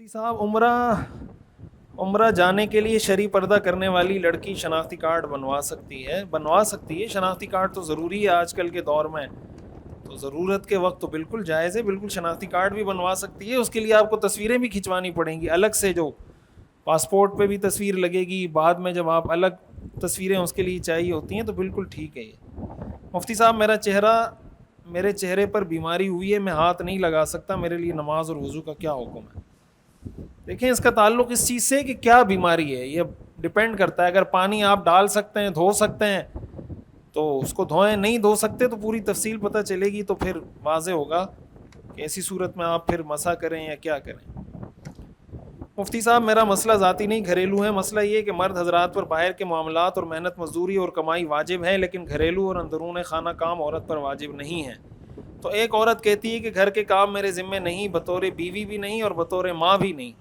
مفتی صاحب عمرہ جانے کے لیے شرعی پردہ کرنے والی لڑکی شناختی کارڈ بنوا سکتی ہے شناختی کارڈ تو ضروری ہے آج کل کے دور میں، تو ضرورت کے وقت تو بالکل جائز ہے، بالکل شناختی کارڈ بھی بنوا سکتی ہے۔ اس کے لیے آپ کو تصویریں بھی کھنچوانی پڑیں گی الگ سے، جو پاسپورٹ پہ بھی تصویر لگے گی، بعد میں جب آپ الگ تصویریں اس کے لیے چاہیے ہوتی ہیں، تو بالکل ٹھیک ہے یہ۔ مفتی صاحب میرے چہرے پر بیماری ہوئی ہے، میں ہاتھ نہیں لگا سکتا، میرے لیے نماز اور وضو کا کیا حکم ہے؟ دیکھیں اس کا تعلق اس چیز سے کہ کیا بیماری ہے، یہ ڈپینڈ کرتا ہے۔ اگر پانی آپ ڈال سکتے ہیں، دھو سکتے ہیں تو اس کو دھوئیں، نہیں دھو سکتے تو پوری تفصیل پتہ چلے گی، تو پھر واضح ہوگا کہ ایسی صورت میں آپ پھر مسح کریں یا کیا کریں۔ مفتی صاحب میرا مسئلہ ذاتی نہیں گھریلو ہے، مسئلہ یہ کہ مرد حضرات پر باہر کے معاملات اور محنت مزدوری اور کمائی واجب ہے، لیکن گھریلو اور اندرون خانہ کام عورت پر واجب نہیں ہے۔ تو ایک عورت کہتی ہے کہ گھر کے کام میرے ذمہ نہیں، بطور بیوی بھی نہیں اور بطور ماں بھی نہیں،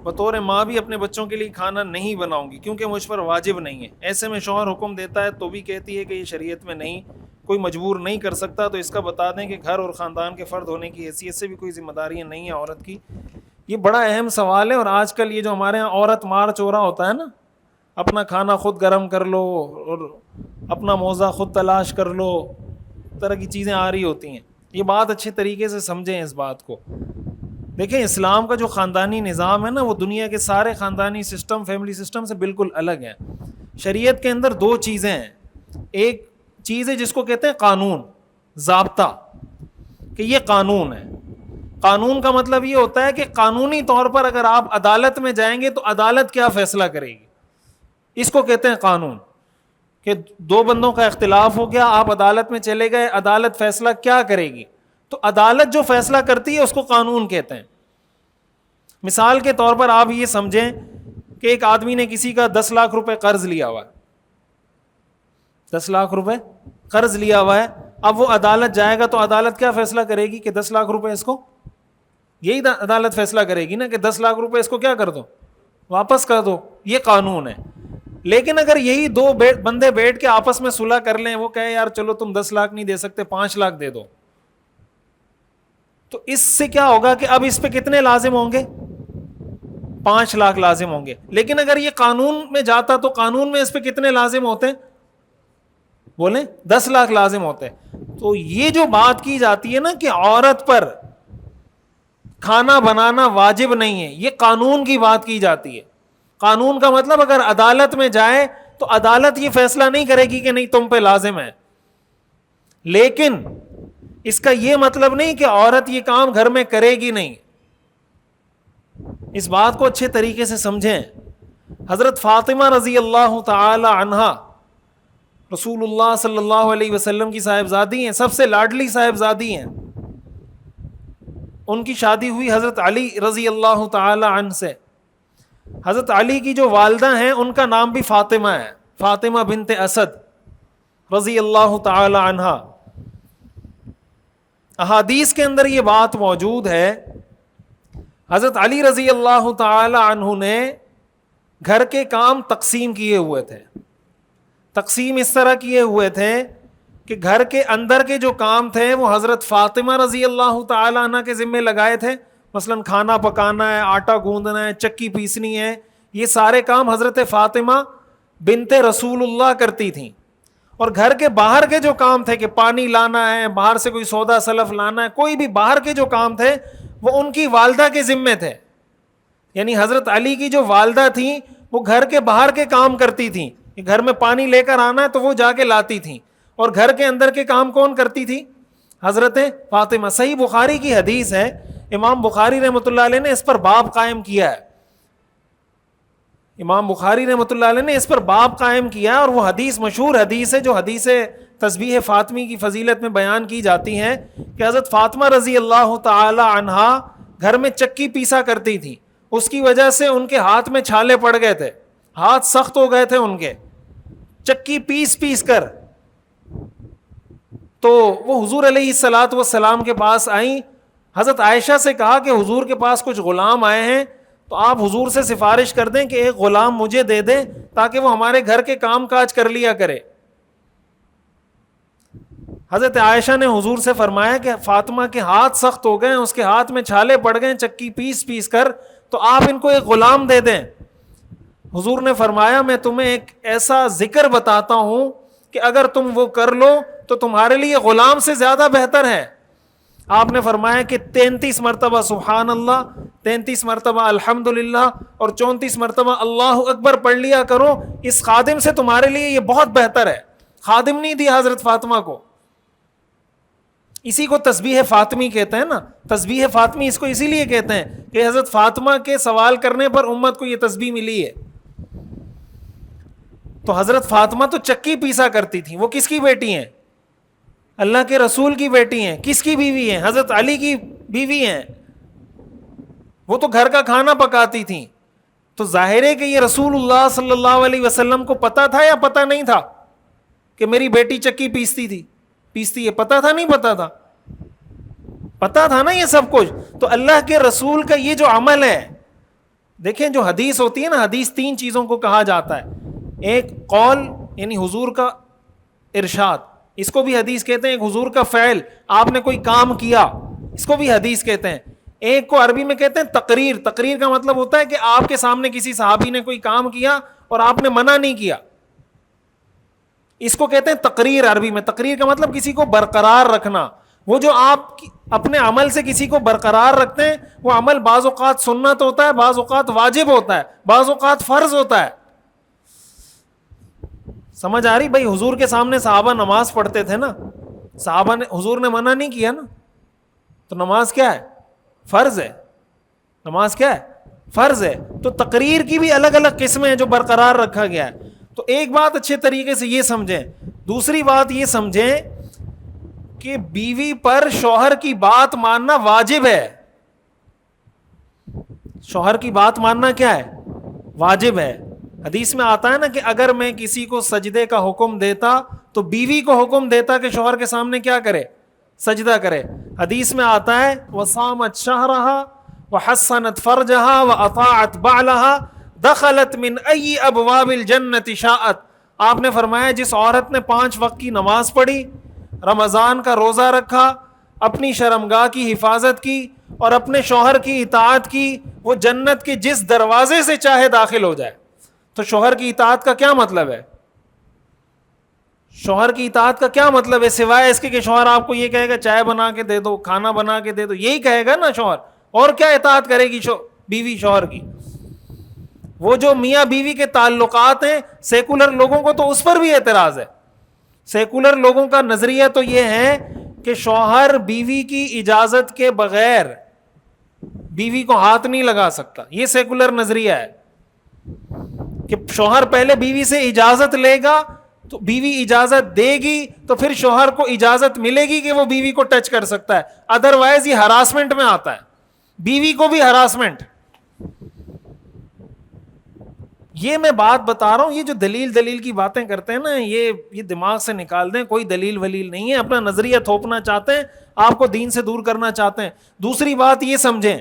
بطور ماں بھی اپنے بچوں کے لیے کھانا نہیں بناؤں گی کیونکہ مجھ پر واجب نہیں ہے۔ ایسے میں شوہر حکم دیتا ہے تو بھی کہتی ہے کہ یہ شریعت میں نہیں، کوئی مجبور نہیں کر سکتا، تو اس کا بتا دیں کہ گھر اور خاندان کے فرد ہونے کی حیثیت سے بھی کوئی ذمہ داریاں نہیں ہیں عورت کی۔ یہ بڑا اہم سوال ہے، اور آج کل یہ جو ہمارے ہاں عورت مار چورا ہوتا ہے نا، اپنا کھانا خود گرم کر لو اور اپنا موزہ خود تلاش کر لو، طرح کی چیزیں آ رہی ہوتی ہیں۔ یہ بات اچھے طریقے سے سمجھیں اس بات کو۔ دیکھیں اسلام کا جو خاندانی نظام ہے نا، وہ دنیا کے سارے خاندانی سسٹم، فیملی سسٹم سے بالکل الگ ہے۔ شریعت کے اندر دو چیزیں ہیں، ایک چیز ہے جس کو کہتے ہیں قانون، ضابطہ، کہ یہ قانون ہے۔ قانون کا مطلب یہ ہوتا ہے کہ قانونی طور پر اگر آپ عدالت میں جائیں گے تو عدالت کیا فیصلہ کرے گی، اس کو کہتے ہیں قانون۔ کہ دو بندوں کا اختلاف ہو گیا، آپ عدالت میں چلے گئے، عدالت فیصلہ کیا کرے گی؟ تو عدالت جو فیصلہ کرتی ہے اس کو قانون کہتے ہیں۔ مثال کے طور پر آپ یہ سمجھیں کہ ایک آدمی نے کسی کا 10 لاکھ روپے قرض لیا ہوا ہے، 10 لاکھ روپے قرض لیا ہوا ہے، اب وہ عدالت جائے گا تو عدالت کیا فیصلہ کرے گی کہ 10 لاکھ روپے اس کو، یہی عدالت فیصلہ کرے گی نا کہ 10 لاکھ روپے اس کو کیا کر دو، واپس کر دو، یہ قانون ہے۔ لیکن اگر یہی دو بندے بیٹھ کے آپس میں صلح کر لیں، وہ کہے یار چلو تم 10 لاکھ نہیں دے سکتے، 5 لاکھ دے دو، تو اس سے کیا ہوگا کہ اب اس پہ کتنے لازم ہوں گے؟ 5 لاکھ لازم ہوں گے۔ لیکن اگر یہ قانون میں جاتا تو قانون میں اس پہ کتنے لازم ہوتے ہیں؟ بولیں 10 لاکھ لازم ہوتے۔ تو یہ جو بات کی جاتی ہے نا کہ عورت پر کھانا بنانا واجب نہیں ہے، یہ قانون کی بات کی جاتی ہے۔ قانون کا مطلب اگر عدالت میں جائے تو عدالت یہ فیصلہ نہیں کرے گی کہ نہیں تم پہ لازم ہے، لیکن اس کا یہ مطلب نہیں کہ عورت یہ کام گھر میں کرے گی نہیں۔ اس بات کو اچھے طریقے سے سمجھیں۔ حضرت فاطمہ رضی اللہ تعالی عنہا رسول اللہ صلی اللہ علیہ وسلم کی صاحبزادی ہیں، سب سے لاڈلی صاحبزادی ہیں۔ ان کی شادی ہوئی حضرت علی رضی اللہ تعالی عنہ سے۔ حضرت علی کی جو والدہ ہیں ان کا نام بھی فاطمہ ہے، فاطمہ بنت اسد رضی اللہ تعالی عنہا۔ احادیث کے اندر یہ بات موجود ہے، حضرت علی رضی اللہ تعالی عنہ نے گھر کے کام تقسیم کیے ہوئے تھے۔ تقسیم اس طرح کیے ہوئے تھے کہ گھر کے اندر کے جو کام تھے وہ حضرت فاطمہ رضی اللہ تعالی عنہ کے ذمہ لگائے تھے، مثلا کھانا پکانا ہے، آٹا گوندنا ہے، چکی پیسنی ہے، یہ سارے کام حضرت فاطمہ بنت رسول اللہ کرتی تھیں۔ اور گھر کے باہر کے جو کام تھے کہ پانی لانا ہے، باہر سے کوئی سودا سلف لانا ہے، کوئی بھی باہر کے جو کام تھے وہ ان کی والدہ کے ذمے تھے۔ یعنی حضرت علی کی جو والدہ تھیں وہ گھر کے باہر کے کام کرتی تھیں، کہ گھر میں پانی لے کر آنا ہے تو وہ جا کے لاتی تھیں، اور گھر کے اندر کے کام کون کرتی تھی؟ حضرت فاطمہ۔ صحیح بخاری کی حدیث ہے، امام بخاری رحمۃ اللہ علیہ نے اس پر باب قائم کیا ہے، امام بخاری رحمۃ اللہ علیہ نے اس پر باب قائم کیا ہے، اور وہ حدیث مشہور حدیث ہے جو حدیث تسبیح فاطمی کی فضیلت میں بیان کی جاتی ہے کہ حضرت فاطمہ رضی اللہ تعالی عنہا گھر میں چکی پیسا کرتی تھی، اس کی وجہ سے ان کے ہاتھ میں چھالے پڑ گئے تھے، ہاتھ سخت ہو گئے تھے ان کے، چکی پیس پیس کر۔ تو وہ حضور علیہ الصلاۃ والسلام کے پاس آئیں، حضرت عائشہ سے کہا کہ حضور کے پاس کچھ غلام آئے ہیں، تو آپ حضور سے سفارش کر دیں کہ ایک غلام مجھے دے دیں تاکہ وہ ہمارے گھر کے کام کاج کر لیا کرے۔ حضرت عائشہ نے حضور سے فرمایا کہ فاطمہ کے ہاتھ سخت ہو گئے، اس کے ہاتھ میں چھالے پڑ گئے چکی پیس پیس کر، تو آپ ان کو ایک غلام دے دیں۔ حضور نے فرمایا میں تمہیں ایک ایسا ذکر بتاتا ہوں کہ اگر تم وہ کر لو تو تمہارے لیے غلام سے زیادہ بہتر ہے۔ آپ نے فرمایا کہ 33 مرتبہ سبحان اللہ، 33 مرتبہ الحمدللہ اور 34 مرتبہ اللہ اکبر پڑھ لیا کرو، اس خادم سے تمہارے لیے یہ بہت بہتر ہے۔ خادم نہیں دیا حضرت فاطمہ کو، اسی کو تسبیح فاطمی کہتے ہیں نا، تسبیح فاطمی اس کو اسی لیے کہتے ہیں کہ حضرت فاطمہ کے سوال کرنے پر امت کو یہ تسبیح ملی ہے۔ تو حضرت فاطمہ تو چکی پیسا کرتی تھی، وہ کس کی بیٹی ہیں؟ اللہ کے رسول کی بیٹی ہیں۔ کس کی بیوی ہیں؟ حضرت علی کی بیوی ہیں۔ وہ تو گھر کا کھانا پکاتی تھیں۔ تو ظاہر ہے کہ یہ رسول اللہ صلی اللہ علیہ وسلم کو پتا تھا یا پتا نہیں تھا کہ میری بیٹی چکی پیستی ہے؟ پتا تھا نہیں پتا تھا؟ پتا تھا نا یہ سب کچھ۔ تو اللہ کے رسول کا یہ جو عمل ہے، دیکھیں جو حدیث ہوتی ہے نا، حدیث 3 چیزوں کو کہا جاتا ہے۔ ایک قول یعنی حضور کا ارشاد، اس کو بھی حدیث کہتے ہیں۔ ایک حضور کا فعل، آپ نے کوئی کام کیا، اس کو بھی حدیث کہتے ہیں۔ ایک کو عربی میں کہتے ہیں تقریر۔ تقریر کا مطلب ہوتا ہے کہ آپ کے سامنے کسی صحابی نے کوئی کام کیا اور آپ نے منع نہیں کیا، اس کو کہتے ہیں تقریر عربی میں۔ تقریر کا مطلب کسی کو برقرار رکھنا۔ وہ جو آپ اپنے عمل سے کسی کو برقرار رکھتے ہیں، وہ عمل بعض اوقات سنت ہوتا ہے، بعض اوقات واجب ہوتا ہے، بعض اوقات فرض ہوتا ہے۔ سمجھ آ رہی بھائی؟ حضور کے سامنے صحابہ نماز پڑھتے تھے نا، صحابہ نے، حضور نے منع نہیں کیا نا، تو نماز کیا ہے؟ فرض ہے۔ نماز کیا ہے؟ فرض ہے۔ تو تقریر کی بھی الگ الگ قسمیں ہیں جو برقرار رکھا گیا ہے۔ تو ایک بات اچھے طریقے سے یہ سمجھیں۔ دوسری بات یہ سمجھیں کہ بیوی پر شوہر کی بات ماننا واجب ہے۔ شوہر کی بات ماننا کیا ہے؟ واجب ہے۔ حدیث میں آتا ہے نا کہ اگر میں کسی کو سجدے کا حکم دیتا تو بیوی کو حکم دیتا کہ شوہر کے سامنے کیا کرے؟ سجدہ کرے۔ حدیث میں آتا ہے وَصَامَتْ شَهْرَهَا وَحَسَّنَتْ فَرْجَهَا وَأَطَاعَتْ بَعْلَهَا دَخَلَتْ مِنْ أَيِّ أَبْوَابِ الْجَنَّةِ شَاءَتْ۔ آپ نے فرمایا جس عورت نے 5 وقت کی نماز پڑھی، رمضان کا روزہ رکھا، اپنی شرمگاہ کی حفاظت کی اور اپنے شوہر کی اطاعت کی، وہ جنت کے جس دروازے سے چاہے داخل ہو جائے۔ تو شوہر کی اطاعت کا کیا مطلب ہے؟ شوہر کی اطاعت کا کیا مطلب ہے سوائے اس کے کہ شوہر آپ کو یہ کہے گا چائے بنا کے دے دو، کھانا بنا کے دے دو، یہی کہے گا نا شوہر، اور کیا اطاعت کرے گی بیوی شوہر کی؟ وہ جو میاں بیوی کے تعلقات ہیں، سیکولر لوگوں کو تو اس پر بھی اعتراض ہے۔ سیکولر لوگوں کا نظریہ تو یہ ہے کہ شوہر بیوی کی اجازت کے بغیر بیوی کو ہاتھ نہیں لگا سکتا۔ یہ سیکولر نظریہ ہے کہ شوہر پہلے بیوی سے اجازت لے گا، تو بیوی اجازت دے گی تو پھر شوہر کو اجازت ملے گی کہ وہ بیوی کو ٹچ کر سکتا ہے۔ ادروائز یہ ہراسمنٹ میں آتا ہے، بیوی کو بھی ہراسمنٹ۔ یہ میں بات بتا رہا ہوں، یہ جو دلیل کی باتیں کرتے ہیں نا، یہ دماغ سے نکال دیں، کوئی دلیل ولیل نہیں ہے، اپنا نظریہ تھوپنا چاہتے ہیں، آپ کو دین سے دور کرنا چاہتے ہیں۔ دوسری بات یہ سمجھیں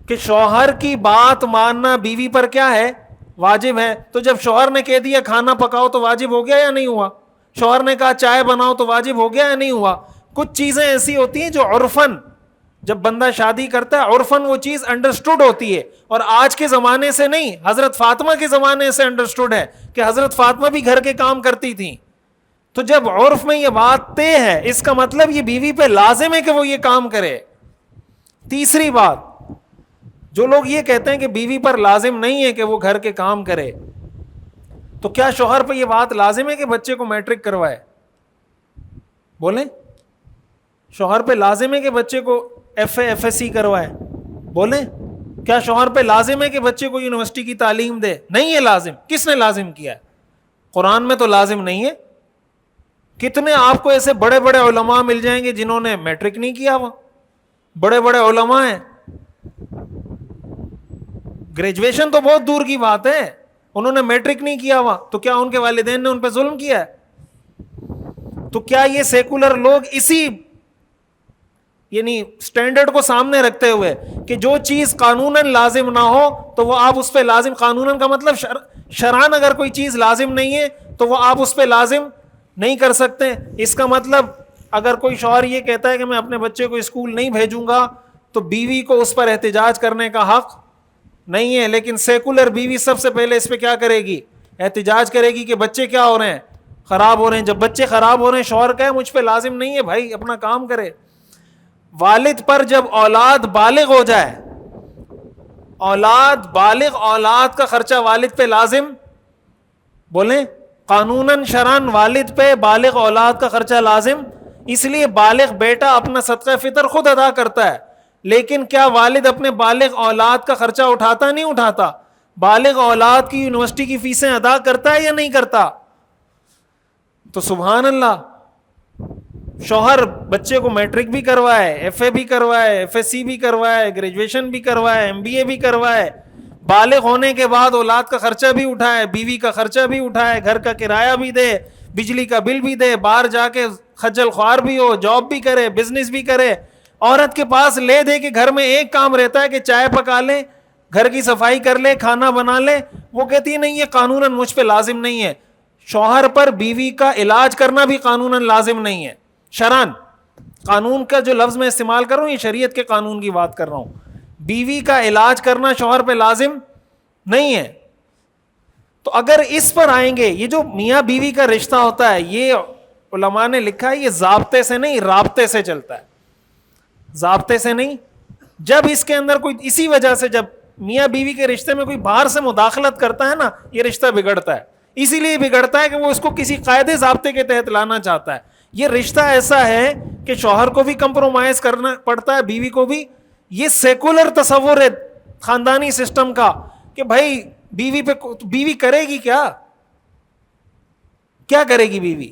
کہ شوہر کی بات ماننا بیوی پر کیا ہے؟ واجب ہے۔ تو جب شوہر نے کہہ دیا کھانا پکاؤ تو واجب ہو گیا یا نہیں ہوا؟ شوہر نے کہا چائے بناؤ تو واجب ہو گیا یا نہیں ہوا؟ کچھ چیزیں ایسی ہوتی ہیں جو عرفاً جب بندہ شادی کرتا ہے عرفاً وہ چیز انڈرسٹوڈ ہوتی ہے، اور آج کے زمانے سے نہیں، حضرت فاطمہ کے زمانے سے انڈرسٹوڈ ہے کہ حضرت فاطمہ بھی گھر کے کام کرتی تھیں۔ تو جب عرف میں یہ بات طے ہے، اس کا مطلب یہ بیوی پہ لازم ہے کہ وہ یہ کام کرے۔ تیسری بات، جو لوگ یہ کہتے ہیں کہ بیوی پر لازم نہیں ہے کہ وہ گھر کے کام کرے، تو کیا شوہر پہ یہ بات لازم ہے کہ بچے کو میٹرک کروائے؟ بولیں، شوہر پہ لازم ہے کہ بچے کو F A F S C کروائے؟ بولیں، کیا شوہر پہ لازم ہے کہ بچے کو یونیورسٹی کی تعلیم دے؟ نہیں ہے لازم۔ کس نے لازم کیا ہے؟ قرآن میں تو لازم نہیں ہے۔ کتنے آپ کو ایسے بڑے بڑے علماء مل جائیں گے جنہوں نے میٹرک نہیں کیا، وہ بڑے بڑے علماء ہیں، گریجویشن تو بہت دور کی بات ہے، انہوں نے میٹرک نہیں کیا ہوا، تو کیا ان کے والدین نے ان پہ ظلم کیا ہے؟ تو کیا یہ سیکولر لوگ اسی یعنی سٹینڈرڈ کو سامنے رکھتے ہوئے کہ جو چیز قانوناً لازم نہ ہو تو وہ آپ اس پہ لازم، قانوناً کا مطلب شرعاً اگر کوئی چیز لازم نہیں ہے تو وہ آپ اس پہ لازم نہیں کر سکتے. اس کا مطلب اگر کوئی شوہر یہ کہتا ہے کہ میں اپنے بچے کو اسکول نہیں بھیجوں گا تو بیوی کو اس پر احتجاج کرنے کا حق نہیں ہے. لیکن سیکولر بیوی سب سے پہلے اس پہ کیا کرے گی؟ احتجاج کرے گی کہ بچے کیا ہو رہے ہیں؟ خراب ہو رہے ہیں. جب بچے خراب ہو رہے ہیں شوہر کہے مجھ پہ لازم نہیں ہے بھائی اپنا کام کرے. والد پر جب اولاد بالغ ہو جائے, اولاد کا خرچہ والد پہ لازم, بولیں قانوناً شرعاً والد پہ بالغ اولاد کا خرچہ لازم. اس لیے بالغ بیٹا اپنا صدقہ فطر خود ادا کرتا ہے, لیکن کیا والد اپنے بالغ اولاد کا خرچہ اٹھاتا نہیں اٹھاتا؟ بالغ اولاد کی یونیورسٹی کی فیسیں ادا کرتا ہے یا نہیں کرتا؟ تو سبحان اللہ, شوہر بچے کو میٹرک بھی کروائے, ایف اے بھی کروائے, ایف ایس سی بھی کروائے, گریجویشن بھی کروائے, ایم بی اے بھی کروائے, بالغ ہونے کے بعد اولاد کا خرچہ بھی اٹھائے, بیوی کا خرچہ بھی اٹھائے, گھر کا کرایہ بھی دے, بجلی کا بل بھی دے, باہر جا کے خجل خوار بھی ہو, جاب بھی کرے, بزنس بھی کرے. عورت کے پاس لے دے کہ گھر میں ایک کام رہتا ہے کہ چائے پکا لے, گھر کی صفائی کر لے, کھانا بنا لے. وہ کہتی ہے نہیں یہ قانوناً مجھ پہ لازم نہیں ہے. شوہر پر بیوی کا علاج کرنا بھی قانوناً لازم نہیں ہے. شرعاً, قانون کا جو لفظ میں استعمال کر رہا ہوں یہ شریعت کے قانون کی بات کر رہا ہوں. بیوی کا علاج کرنا شوہر پہ لازم نہیں ہے. تو اگر اس پر آئیں گے, یہ جو میاں بیوی کا رشتہ ہوتا ہے یہ علماء نے لکھا ہے یہ ضابطے سے نہیں رابطے سے چلتا ہے, ضابطے سے نہیں. جب اس کے اندر کوئی اسی وجہ سے جب میاں بیوی کے رشتے میں کوئی باہر سے مداخلت کرتا ہے نا یہ رشتہ بگڑتا ہے. اسی لیے بگڑتا ہے کہ وہ اس کو کسی قاعدے ضابطے کے تحت لانا چاہتا ہے. یہ رشتہ ایسا ہے کہ شوہر کو بھی کمپرومائز کرنا پڑتا ہے, بیوی کو بھی. یہ سیکولر تصور ہے خاندانی سسٹم کا کہ بھائی بیوی پہ بیوی کرے گی کیا کرے گی بیوی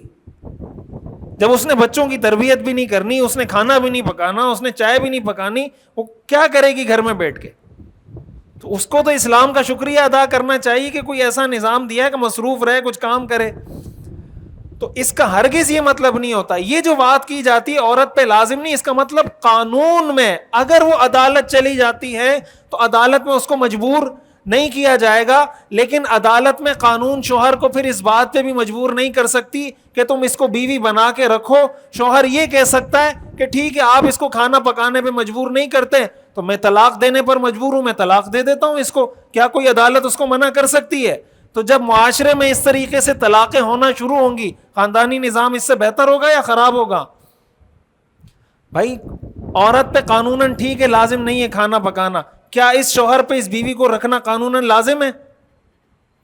جب اس نے بچوں کی تربیت بھی نہیں کرنی, اس نے کھانا بھی نہیں پکانا, اس نے چائے بھی نہیں پکانی, وہ کیا کرے گی گھر میں بیٹھ کے؟ تو اس کو تو اسلام کا شکریہ ادا کرنا چاہیے کہ کوئی ایسا نظام دیا ہے کہ مصروف رہے, کچھ کام کرے. تو اس کا ہرگز یہ مطلب نہیں ہوتا. یہ جو بات کی جاتی ہے عورت پہ لازم نہیں, اس کا مطلب قانون میں اگر وہ عدالت چلی جاتی ہے تو عدالت میں اس کو مجبور نہیں کیا جائے گا. لیکن عدالت میں قانون شوہر کو پھر اس بات پہ بھی مجبور نہیں کر سکتی کہ تم اس کو بیوی بنا کے رکھو. شوہر یہ کہہ سکتا ہے کہ ٹھیک ہے آپ اس کو کھانا پکانے پہ مجبور نہیں کرتے تو میں طلاق دینے پر مجبور ہوں, میں طلاق دے دیتا ہوں اس کو. کیا کوئی عدالت اس کو منع کر سکتی ہے؟ تو جب معاشرے میں اس طریقے سے طلاقیں ہونا شروع ہوں گی, خاندانی نظام اس سے بہتر ہوگا یا خراب ہوگا؟ بھائی عورت پہ قانوناً ٹھیک ہے لازم نہیں ہے کھانا پکانا, کیا اس شوہر پہ اس بیوی کو رکھنا قانوناً لازم ہے؟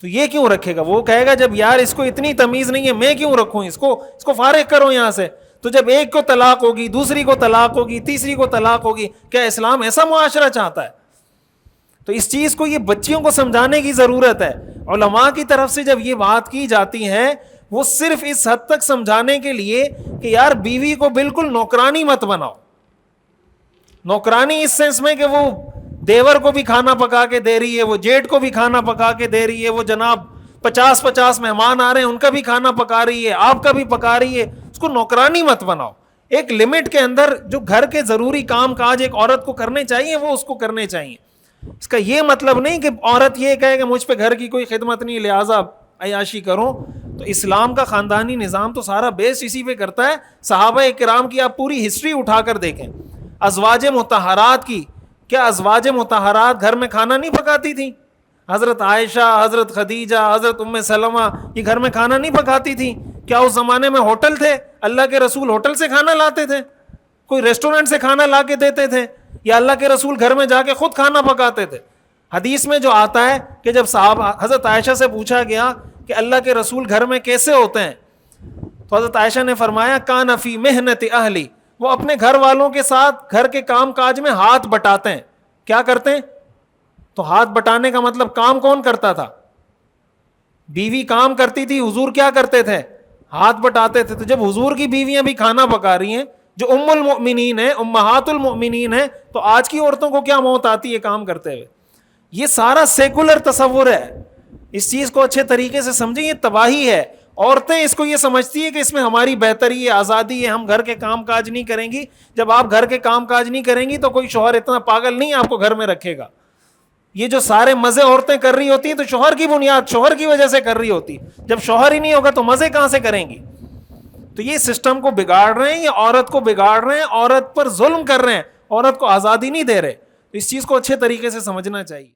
تو یہ کیوں رکھے گا؟ وہ کہے گا جب یار اس کو اتنی تمیز نہیں ہے میں کیوں رکھوں اس کو فارغ کرو یہاں سے. تو جب ایک کو طلاق ہوگی, دوسری کو طلاق ہوگی, تیسری کو طلاق ہوگی, کیا اسلام ایسا معاشرہ چاہتا ہے؟ تو اس چیز کو یہ بچیوں کو سمجھانے کی ضرورت ہے. علماء کی طرف سے جب یہ بات کی جاتی ہے وہ صرف اس حد تک سمجھانے کے لیے کہ یار بیوی کو بالکل نوکرانی مت بناؤ. نوکرانی اس سینس میں کہ وہ دیور کو بھی کھانا پکا کے دے رہی ہے, وہ جیٹ کو بھی کھانا پکا کے دے رہی ہے, وہ جناب 50 مہمان آ رہے ہیں ان کا بھی کھانا پکا رہی ہے, آپ کا بھی پکا رہی ہے. اس کو نوکرانی مت بناؤ. ایک لمٹ کے اندر جو گھر کے ضروری کام کاج ایک عورت کو کرنے چاہیے وہ اس کو کرنے چاہیے. اس کا یہ مطلب نہیں کہ عورت یہ کہے کہ مجھ پہ گھر کی کوئی خدمت نہیں لہٰذا عیاشی کرو. تو اسلام کا خاندانی نظام تو سارا بیس اسی پہ کرتا ہے. صحابہ کرام کی آپ پوری ہسٹری اٹھا کر دیکھیں, ازواج مطہرات کی, کیا ازواج مطہرات گھر میں کھانا نہیں پکاتی تھیں؟ حضرت عائشہ, حضرت خدیجہ, حضرت ام سلمہ یہ گھر میں کھانا نہیں پکاتی تھیں؟ کیا اس زمانے میں ہوٹل تھے؟ اللہ کے رسول ہوٹل سے کھانا لاتے تھے؟ کوئی ریسٹورنٹ سے کھانا لا کے دیتے تھے؟ یا اللہ کے رسول گھر میں جا کے خود کھانا پکاتے تھے؟ حدیث میں جو آتا ہے کہ جب صحابہ حضرت عائشہ سے پوچھا گیا کہ اللہ کے رسول گھر میں کیسے ہوتے ہیں, تو حضرت عائشہ نے فرمایا کان فی محنت اہلی, وہ اپنے گھر والوں کے ساتھ گھر کے کام کاج میں ہاتھ بٹاتے ہیں. کیا کرتے ہیں؟ تو ہاتھ بٹانے کا مطلب کام کون کرتا تھا؟ بیوی کام کرتی تھی, حضور کیا کرتے تھے؟ ہاتھ بٹاتے تھے. تو جب حضور کی بیویاں بھی کھانا پکا رہی ہیں جو ام المؤمنین ہیں, امہات المؤمنین ہیں, تو آج کی عورتوں کو کیا موت آتی ہے کام کرتے ہوئے؟ یہ سارا سیکولر تصور ہے. اس چیز کو اچھے طریقے سے سمجھیں, یہ تباہی ہے. عورتیں اس کو یہ سمجھتی ہے کہ اس میں ہماری بہتری ہے, آزادی ہے, ہم گھر کے کام کاج نہیں کریں گی. جب آپ گھر کے کام کاج نہیں کریں گی تو کوئی شوہر اتنا پاگل نہیں آپ کو گھر میں رکھے گا. یہ جو سارے مزے عورتیں کر رہی ہوتی ہیں تو شوہر کی بنیاد, شوہر کی وجہ سے کر رہی ہوتی. جب شوہر ہی نہیں ہوگا تو مزے کہاں سے کریں گی؟ تو یہ سسٹم کو بگاڑ رہے ہیں، یہ عورت کو بگاڑ رہے ہیں، عورت پر ظلم کر رہے ہیں، عورت کو آزادی نہیں دے رہے. تو اس چیز کو اچھے طریقے سے سمجھنا چاہیے.